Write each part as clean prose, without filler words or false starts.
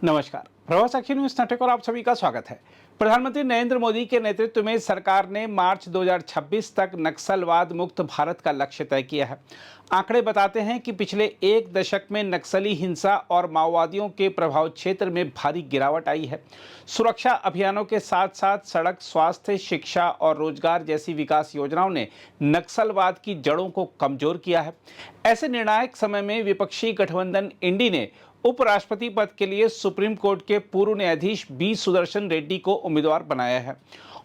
नमस्कार, प्रभात साक्षी news network और आप सभी का स्वागत है। प्रधानमंत्री नरेंद्र मोदी के नेतृत्व में सरकार ने मार्च 2026 तक नक्सलवाद मुक्त भारत का लक्ष्य तय किया है। आंकड़े बताते हैं कि पिछले एक दशक में नक्सली हिंसा और माओवादियों के प्रभाव क्षेत्र में भारी गिरावट आई है। सुरक्षा अभियानों के साथ साथ सड़क, स्वास्थ्य, शिक्षा और रोजगार जैसी विकास योजनाओं ने नक्सलवाद की जड़ों को कमजोर किया है। ऐसे निर्णायक समय में विपक्षी गठबंधन इंडी ने उपराष्ट्रपति पद के लिए सुप्रीम कोर्ट के पूर्व न्यायाधीश बी सुदर्शन रेड्डी को उम्मीदवार बनाया है।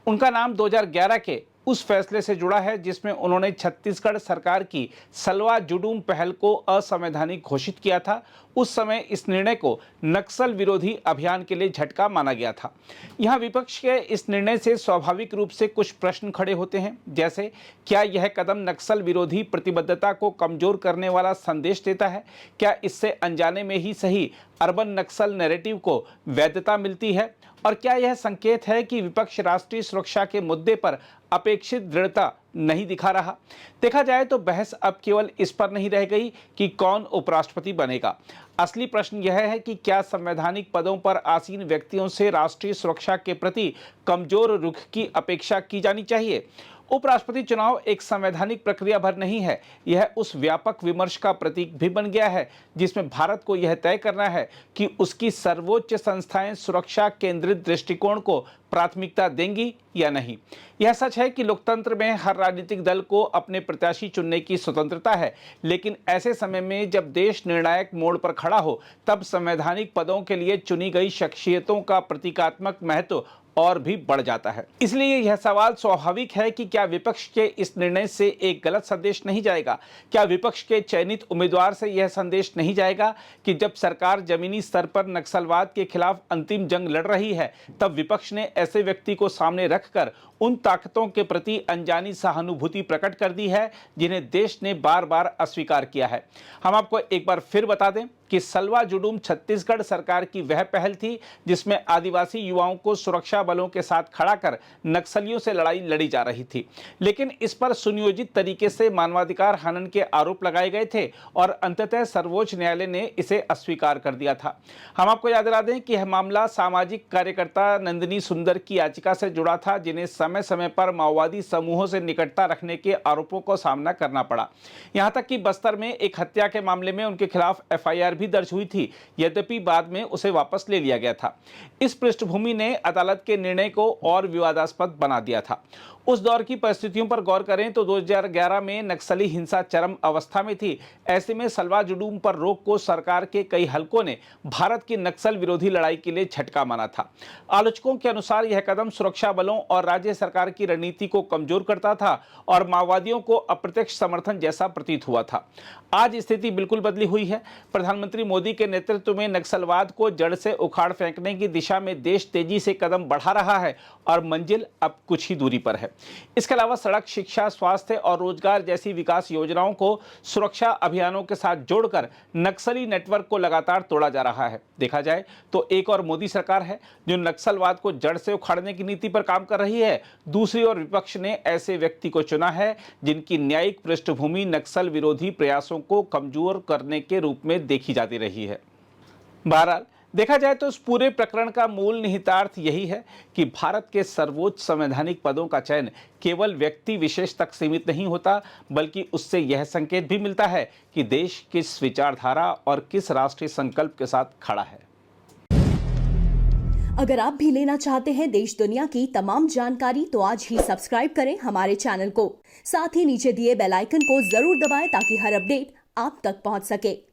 उनका नाम 2011 के उस फैसले से जुड़ा है जिसमें उन्होंने छत्तीसगढ़ सरकार की सलवा जुडूम पहल को असंवैधानिक घोषित किया था। उस समय इस निर्णय को नक्सल विरोधी अभियान के लिए झटका माना गया था। यहाँ विपक्ष के इस निर्णय से स्वाभाविक रूप से कुछ प्रश्न खड़े होते हैं, जैसे क्या यह कदम नक्सल विरोधी प्रतिबद्धता को कमजोर करने वाला संदेश देता है? क्या इससे अनजाने में ही सही अर्बन नक्सल नैरेटिव को वैधता मिलती है? और क्या यह संकेत है कि विपक्ष राष्ट्रीय सुरक्षा के मुद्दे पर अपेक्षित दृढ़ता नहीं दिखा रहा? देखा जाए तो बहस अब केवल इस पर नहीं रह गई कि कौन उपराष्ट्रपति बनेगा। असली प्रश्न यह है कि क्या संवैधानिक पदों पर आसीन व्यक्तियों से राष्ट्रीय सुरक्षा के प्रति कमजोर रुख की अपेक्षा की जानी चाहिए? उपराष्ट्रपति चुनाव एक संवैधानिक प्रक्रिया भर नहीं है, यह उस व्यापक विमर्श का प्रतीक भी बन गया है जिसमें भारत को यह तय करना है कि उसकी सर्वोच्च संस्थाएं सुरक्षा केंद्रित दृष्टिकोण को प्राथमिकता देंगी या नहीं। यह सच है कि लोकतंत्र में हर राजनीतिक दल को अपने प्रत्याशी चुनने की स्वतंत्रता है, लेकिन ऐसे समय में जब देश निर्णायक मोड़ पर खड़ा हो, तब संवैधानिक पदों के लिए चुनी गई शख्सियतों का प्रतीकात्मक महत्व और भी बढ़ जाता है। इसलिए यह सवाल स्वाभाविक है कि क्या विपक्ष के इस निर्णय से एक गलत संदेश नहीं जाएगा? क्या विपक्ष के चयनित उम्मीदवार से यह संदेश नहीं जाएगा कि जब सरकार जमीनी स्तर पर नक्सलवाद के खिलाफ अंतिम जंग लड़ रही है, तब विपक्ष ने ऐसे व्यक्ति को सामने रखकर उन ताकतों के प्रति अनजानी सहानुभूति प्रकट कर दी है जिन्हें देश ने बार बार अस्वीकार किया है। हम आपको एक बार फिर बता दें कि सलवा जुडूम छत्तीसगढ़ सरकार की वह पहल थी जिसमें आदिवासी युवाओं को सुरक्षा बलों के साथ खड़ा कर नक्सलियों से लड़ाई लड़ी जा रही थी, लेकिन इस पर सुनियोजित तरीके से मानवाधिकार हनन के आरोप लगाए गए थे और अंततः सर्वोच्च न्यायालय ने इसे अस्वीकार कर दिया था। हम आपको याद दिला दें कि यह मामला सामाजिक कार्यकर्ता नंदिनी सुंदर की याचिका से जुड़ा था, जिन्हें समय समय पर माओवादी समूहों से निकटता रखने के आरोपों को सामना करना पड़ा। यहां तक कि बस्तर में एक हत्या के मामले में उनके खिलाफ एफआईआर भी दर्ज हुई थी, यद्यपि बाद में उसे वापस ले लिया गया था। इस पृष्ठभूमि ने अदालत के निर्णय को और विवादास्पद बना दिया था। उस दौर की परिस्थितियों पर गौर करें तो 2011 में नक्सली हिंसा चरम अवस्था में थी। ऐसे में सलवा जुडूम पर रोक को सरकार के कई हलकों ने भारत की नक्सल विरोधी लड़ाई के लिए झटका माना था। आलोचकों के अनुसार यह कदम सुरक्षा बलों और राज्य सरकार की रणनीति को कमजोर करता था और माओवादियों को अप्रत्यक्ष समर्थन जैसा प्रतीत हुआ था। आज स्थिति बिल्कुल बदली हुई है। प्रधानमंत्री मोदी के नेतृत्व में नक्सलवाद को जड़ से उखाड़ फेंकने की दिशा में देश तेजी से कदम बढ़ा रहा है और मंजिल अब कुछ ही दूरी पर है। इसके अलावा सड़क, शिक्षा, स्वास्थ्य और रोजगार जैसी विकास योजनाओं को सुरक्षा अभियानों के साथ जोड़कर नक्सली नेटवर्क को लगातार तोड़ा जा रहा है। देखा जाए तो एक और मोदी सरकार है जो नक्सलवाद को जड़ से उखाड़ने की नीति पर काम कर रही है। दूसरी ओर विपक्ष ने ऐसे व्यक्ति को चुना है जिनकी न्यायिक पृष्ठभूमि नक्सल विरोधी प्रयासों को कमजोर करने के रूप में देखी जाती रही है। बहरहाल देखा जाए तो इस पूरे प्रकरण का मूल निहितार्थ यही है कि भारत के सर्वोच्च संवैधानिक पदों का चयन केवल व्यक्ति विशेष तक सीमित नहीं होता, बल्कि उससे यह संकेत भी मिलता है कि देश किस विचारधारा और किस राष्ट्रीय संकल्प के साथ खड़ा है। अगर आप भी लेना चाहते हैं देश दुनिया की तमाम जानकारी तो आज ही सब्सक्राइब करें हमारे चैनल को। साथ ही नीचे दिए बेल आइकन को जरूर दबाएं ताकि हर अपडेट आप तक पहुंच सके।